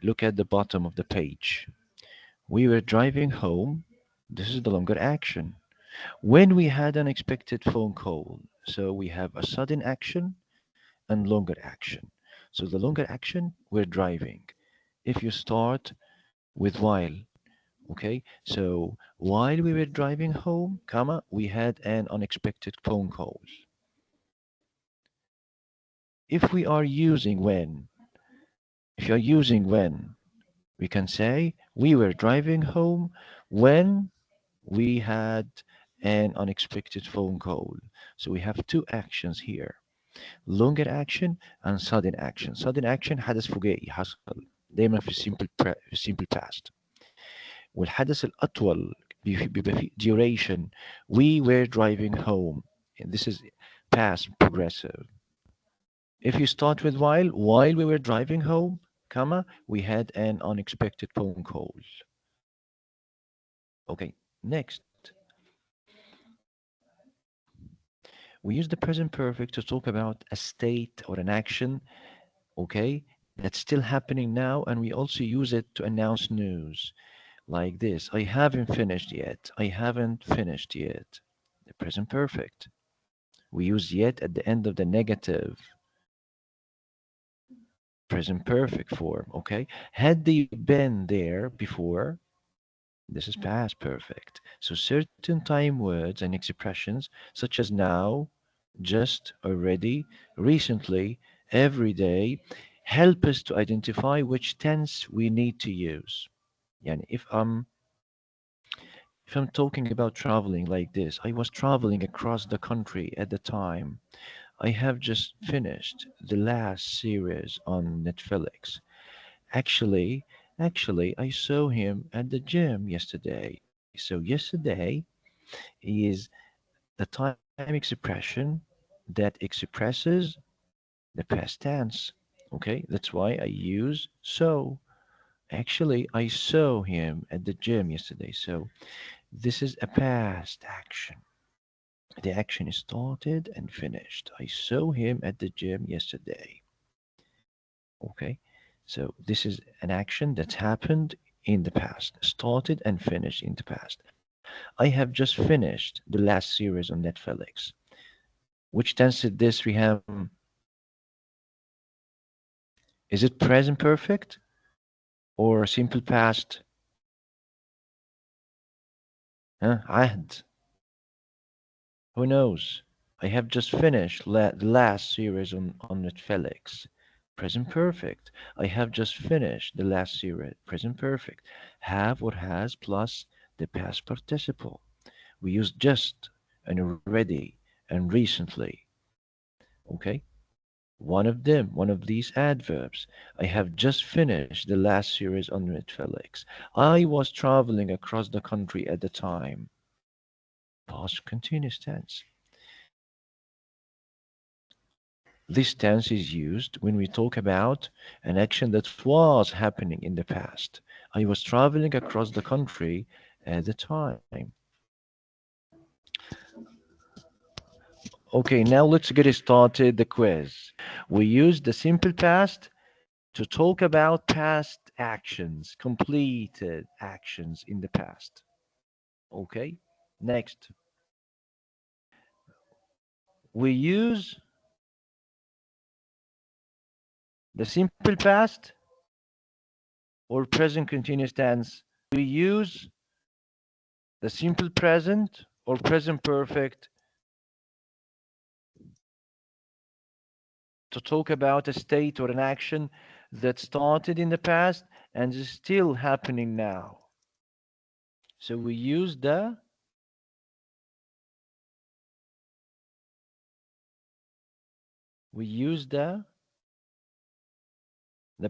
Look at the bottom of the page. We were driving home. This is the longer action. When we had an unexpected phone call. So we have a sudden action and longer action. So the longer action, we're driving. If you start with while, okay? So while we were driving home, comma, we had an unexpected phone call. If we are using when, if you're using when, we can say we were driving home when we had an unexpected phone call. So we have two actions here. longer action and sudden action. sudden action حدث فجائي حصل دايما في في simple past. والحدث الأطول بيبقى فيه duration. We were driving home. And this is past progressive. If you start with while we were driving home, comma, we had an unexpected phone call. Okay, next. We use the present perfect to talk about a state or an action, okay, that's still happening now, and we also use it to announce news like this. I haven't finished yet. I haven't finished yet. The present perfect. We use yet at the end of the negative present perfect form, okay? Had they been there before, this is past perfect. So certain time words and expressions such as now, just, already, recently, every day help us to identify which tense we need to use. Yani if I'm talking about traveling like this, I was traveling across the country at the time. I have just finished the last series on Netflix. Actually, actually, I saw him at the gym yesterday. So yesterday is the time expression that expresses the past tense. Okay, that's why I use so. Actually, I saw him at the gym yesterday. So this is a past action. The action is started and finished. I saw him at the gym yesterday. Okay, so this is an action that's happened in the past, started and finished in the past. I have just finished the last series on Netflix. Which tense is this we have? Is it present perfect or simple past? Huh? عهد. Who knows? I have just finished the last series on Netflix. Present perfect. I have just finished the last series. Present perfect. Have or has plus the past participle. We use just and already and recently. Okay? One of these adverbs. I have just finished the last series on Netflix. I was traveling across the country at the time. Past continuous tense. This tense is used when we talk about an action that was happening in the past. I was traveling across the country at the time. Okay, now let's get started the quiz. We use the simple past to talk about past actions, completed actions in the past. Okay, next. We use the simple past or present continuous tense. We use the simple present or present perfect to talk about a state or an action that started in the past and is still happening now. So we use the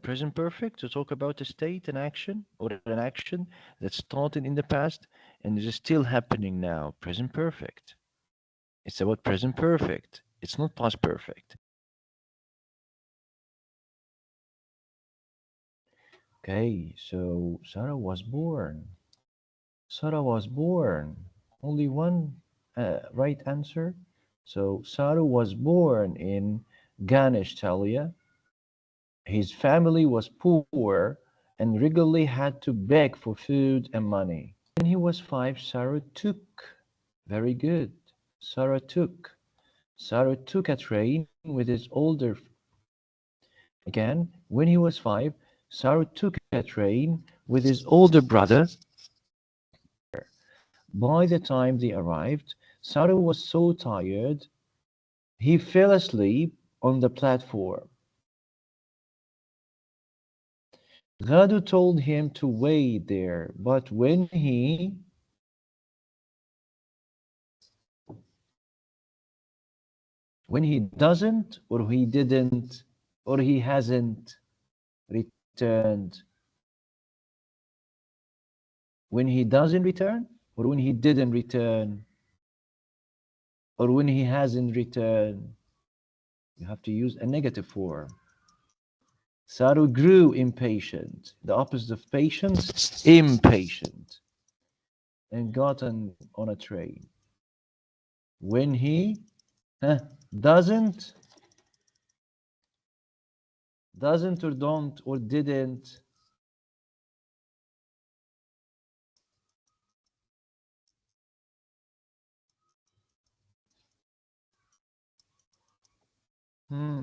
present perfect to talk about a state, an action, or an action that started in the past and is still happening now. Present perfect. It's about present perfect. It's not past perfect. Okay, so Sarah was born. Sarah was born. Only one right answer. So Sarah was born in Ganesh, Talia. His family was poor and regularly had to beg for food and money. When he was 5, Sarah took. Very good. Sarah took. Sarah took a train with his older. Again, when he was 5, Sarah took a train with his older brother. By the time they arrived, Sarah was so tired he fell asleep on the platform. Radu told him to wait there, but when he doesn't, or he didn't, or he hasn't returned, when he doesn't return, or when he didn't return, or when he hasn't returned, you have to use a negative form. Saru grew impatient, the opposite of patience, impatient, and got on a train. When he doesn't, or don't, or didn't, hmm,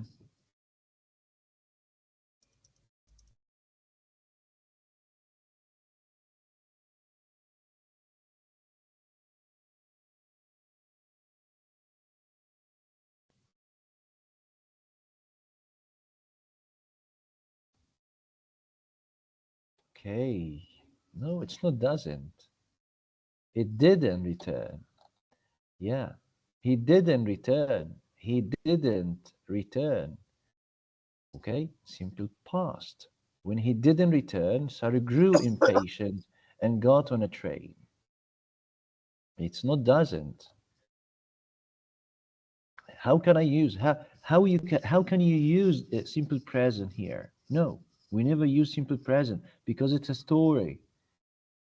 okay. No, it's not doesn't. It didn't return. Yeah. He didn't return. He didn't return. Okay? Simple past. When he didn't return, Sarah grew impatient and got on a train. It's not doesn't. How can I use how can you use simple present here? No, we never use simple present because it's a story.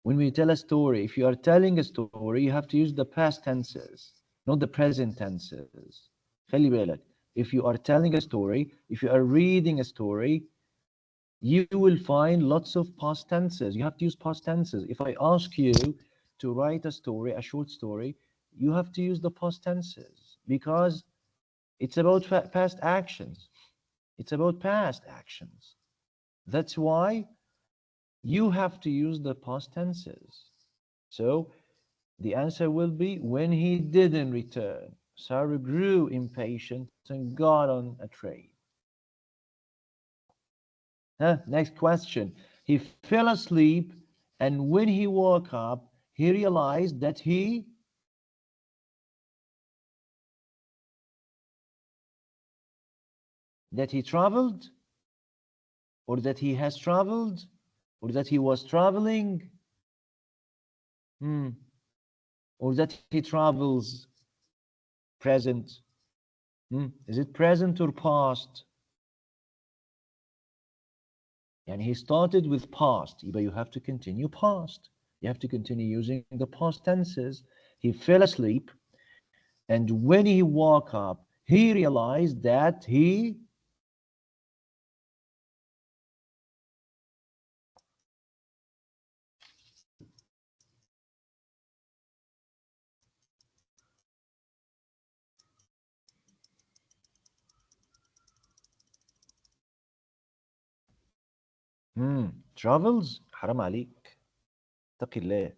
When we tell a story, if you are telling a story, you have to use the past tenses, not the present tenses. خلي بالك. If you are telling a story, if you are reading a story, you will find lots of past tenses. You have to use past tenses. If I ask you to write a story, a short story, you have to use the past tenses because it's about past actions. It's about past actions. That's why you have to use the past tenses. So the answer will be when he didn't return. Sarah grew impatient and got on a train. Next question. He fell asleep, and when he woke up, he realized that he traveled, or that he has traveled, or that he was traveling, or that he travels. Present. Is it present or past? And he started with past, but you have to continue past. You have to continue using the past tenses. He fell asleep, and when he woke up, he realized that he travels. حرام عليك. اتق الله.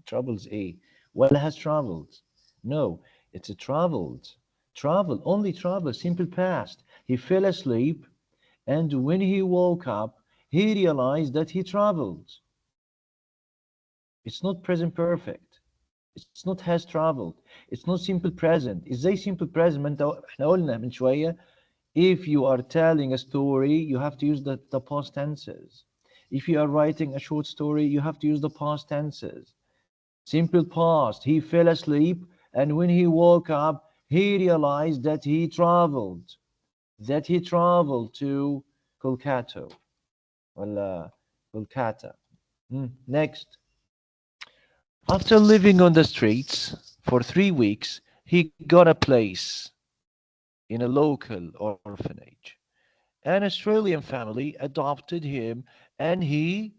Travels ايه? Well, has traveled. No, it's a traveled. Travel, only travel, simple past. He fell asleep, and when he woke up, he realized that he traveled. It's not present perfect. It's not has traveled. It's not simple present. ازاي simple present؟ ما انت احنا قلنا من شوية if you are telling a story, you have to use the past tenses. If you are writing a short story, you have to use the past tenses. Simple past. He fell asleep, and when he woke up, he realized that he traveled. That he traveled to Kolkata. Well, Kolkata. Next. After living on the streets for 3 weeks, he got a place in a local orphanage. An Australian family adopted him and he.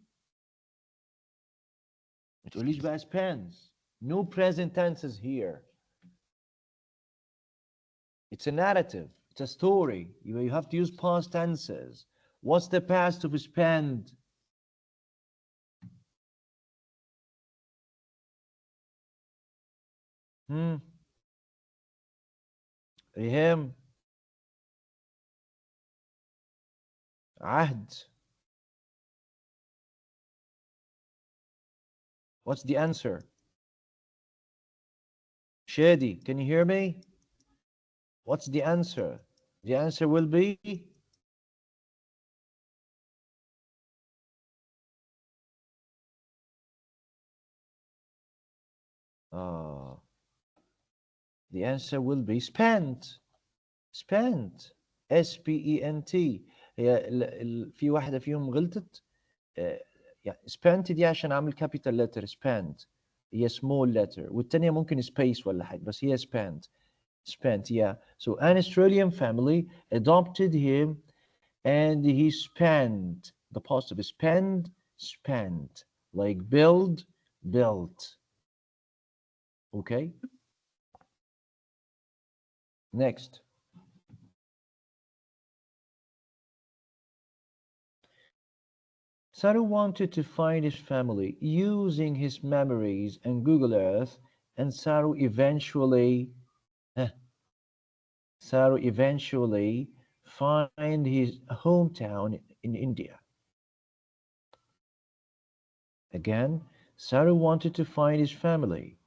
ما تقوليش بقى spends. No present tenses here. It's a narrative. It's a story. You have to use past tenses. What's the past of spend? Hmm. Him. عهد. What's the answer? Shady, can you hear me? What's the answer? The answer will be uh, the answer will be spent. Spent. S-P-E-N-T. هي في واحدة فيهم غلطت. يعني spent دي عشان عامل capital letter spent. هي small letter والتانية ممكن space ولا حاجة بس هي spent. Spent, yeah. So an Australian family adopted him and he spent. The past of spend, spent. Like build, built. Okay? Next. Saroo wanted to find his family using his memories and Google Earth, and eh, Saroo eventually find his hometown in India. Again, Saroo wanted to find his family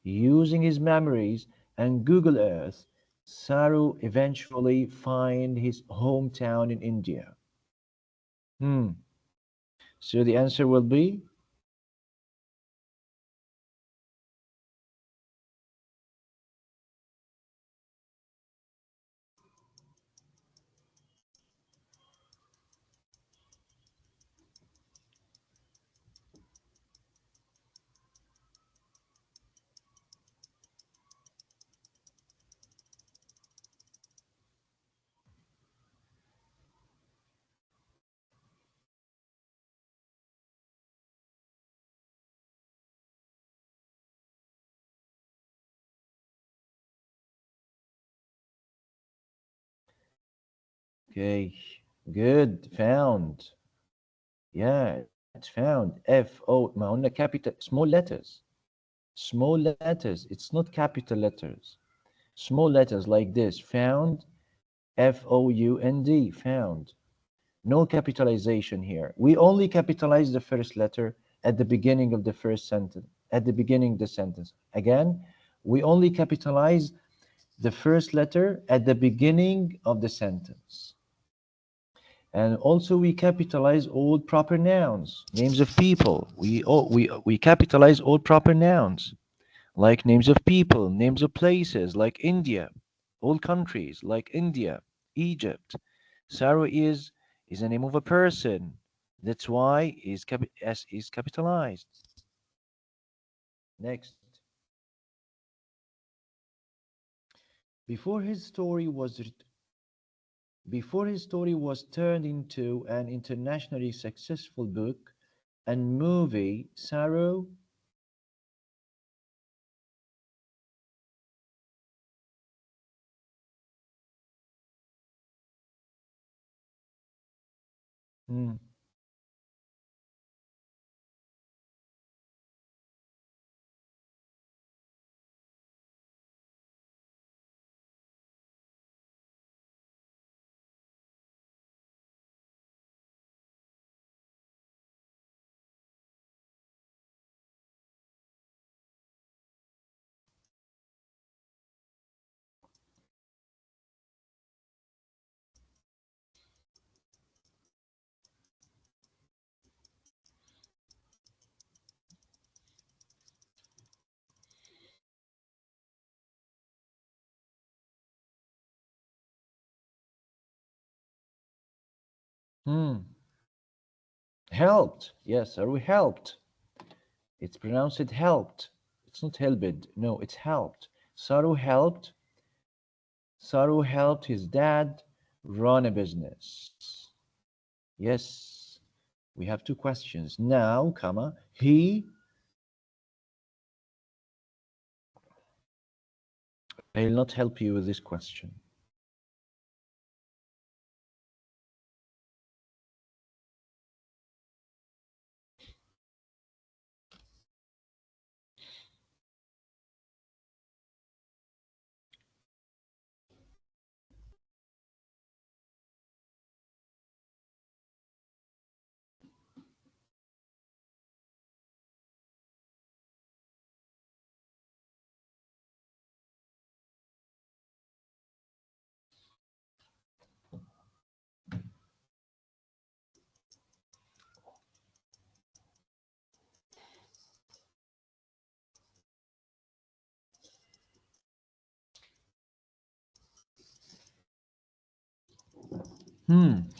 using his memories and Google Earth. Saroo eventually find his hometown in India. Hmm. So the answer will be okay. Good. Found. Yeah, it's found. F O. ما قلنا capital small letters. Small letters. It's not capital letters. Small letters like this. Found. Found. Found. No capitalization here. We only capitalize the first letter at the beginning of the first sentence. At the beginning of the sentence. Again, we only capitalize the first letter at the beginning of the sentence. And also we capitalize all proper nouns, names of people. We capitalize all proper nouns, like names of people, names of places, like India, all countries, like India, Egypt. Sarah is a name of a person. That's why S is capitalized. Next. Before his story was Before his story was turned into an internationally successful book and movie, Sarah. Hmm. Hmm. Helped. Yes, are we helped? It's pronounced helped. It's not helped. No, it's helped. Saru helped. Saru helped his dad run a business. Yes. We have two questions. Now, comma, he, I'll not help you with this question.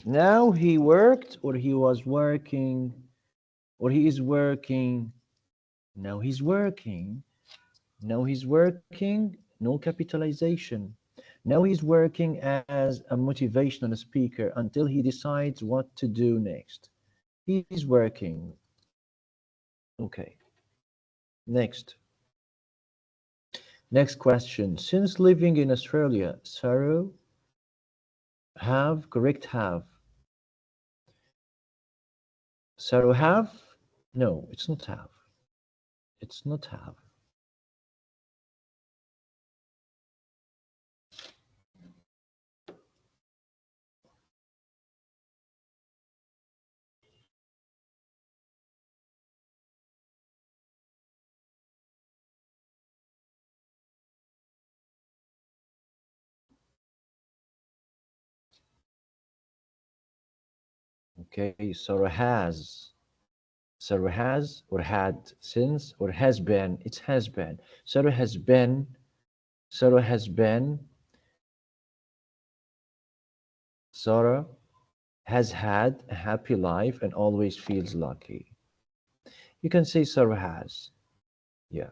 Now he worked, or he was working, or he is working. Now he's working. Now he's working. No capitalization. Now he's working as a motivational speaker until he decides what to do next. He's working. Okay. Next. Next question. Since living in Australia, Saroo have, correct have. Saroo have? No, it's not have. It's not have. Okay, Saroo has. Saroo has or had since or has been. It's has been. Saroo has been. Saroo has been. Sarah has had a happy life and always feels lucky. You can say Sarah has. Yeah.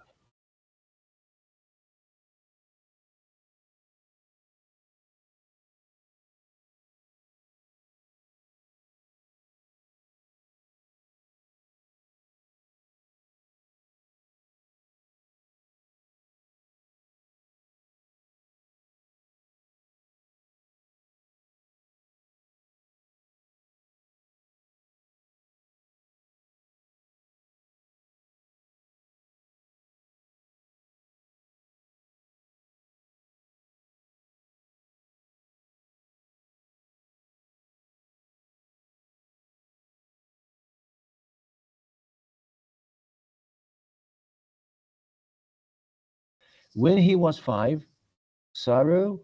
When he was 5, Sarah,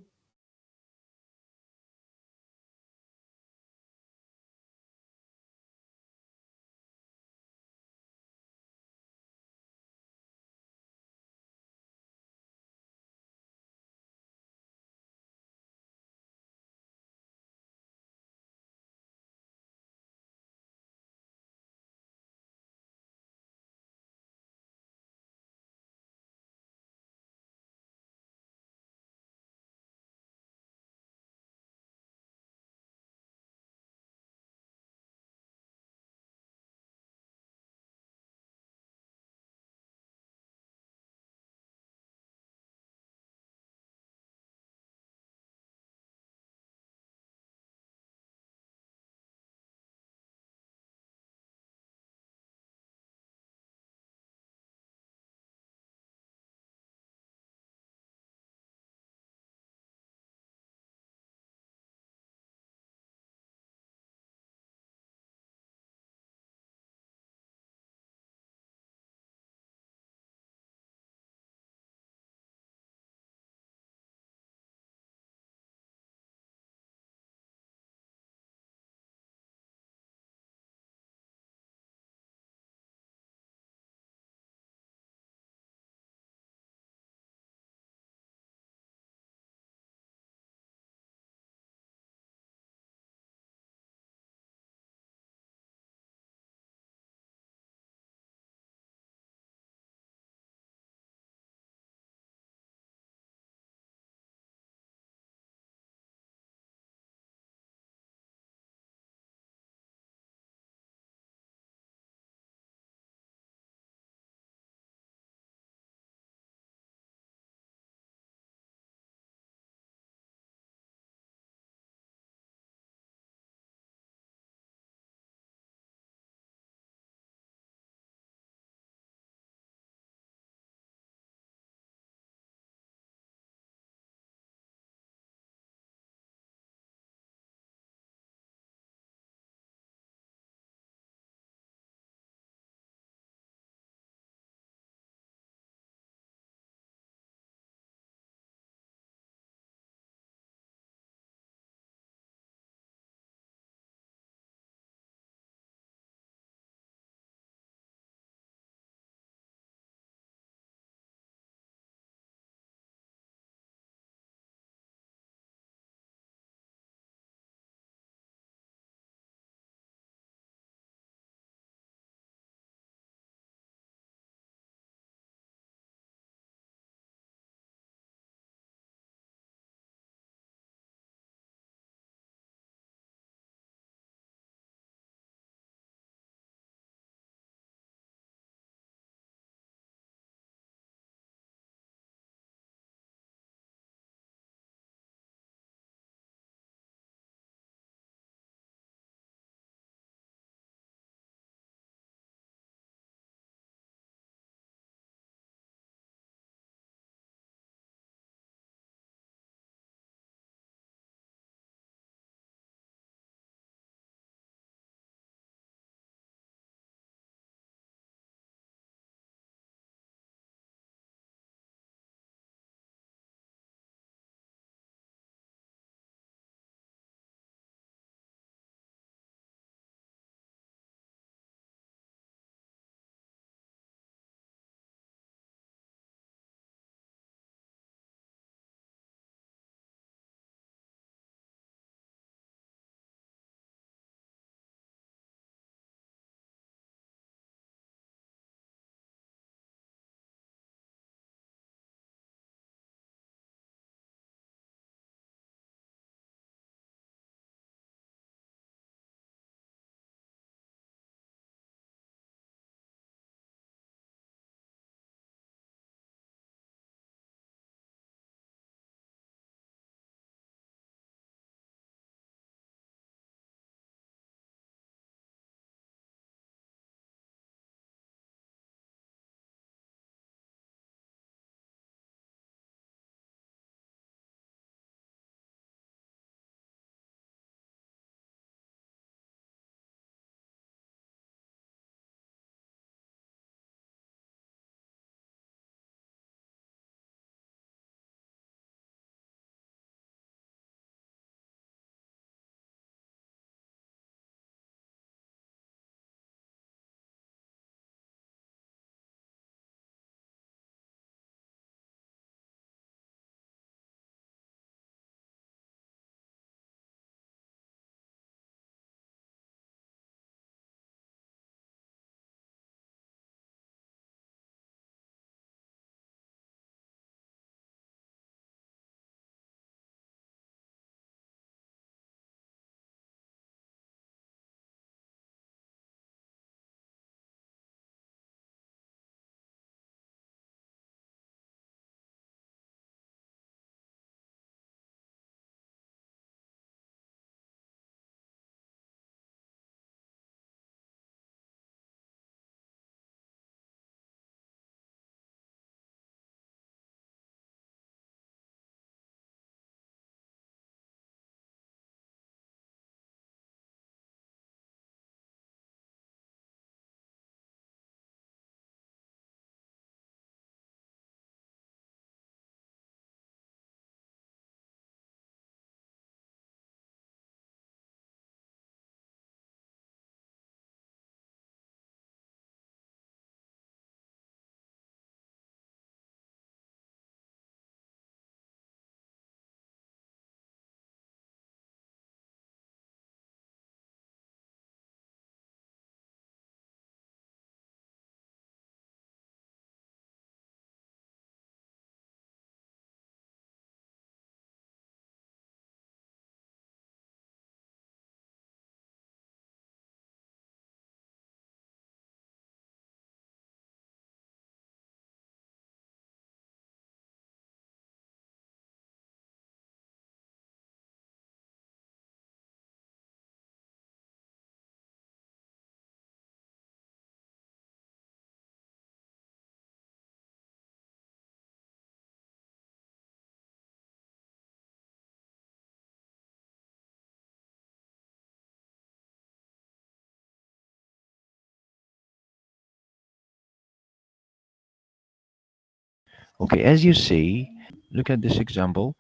Okay, as you see, look at this example.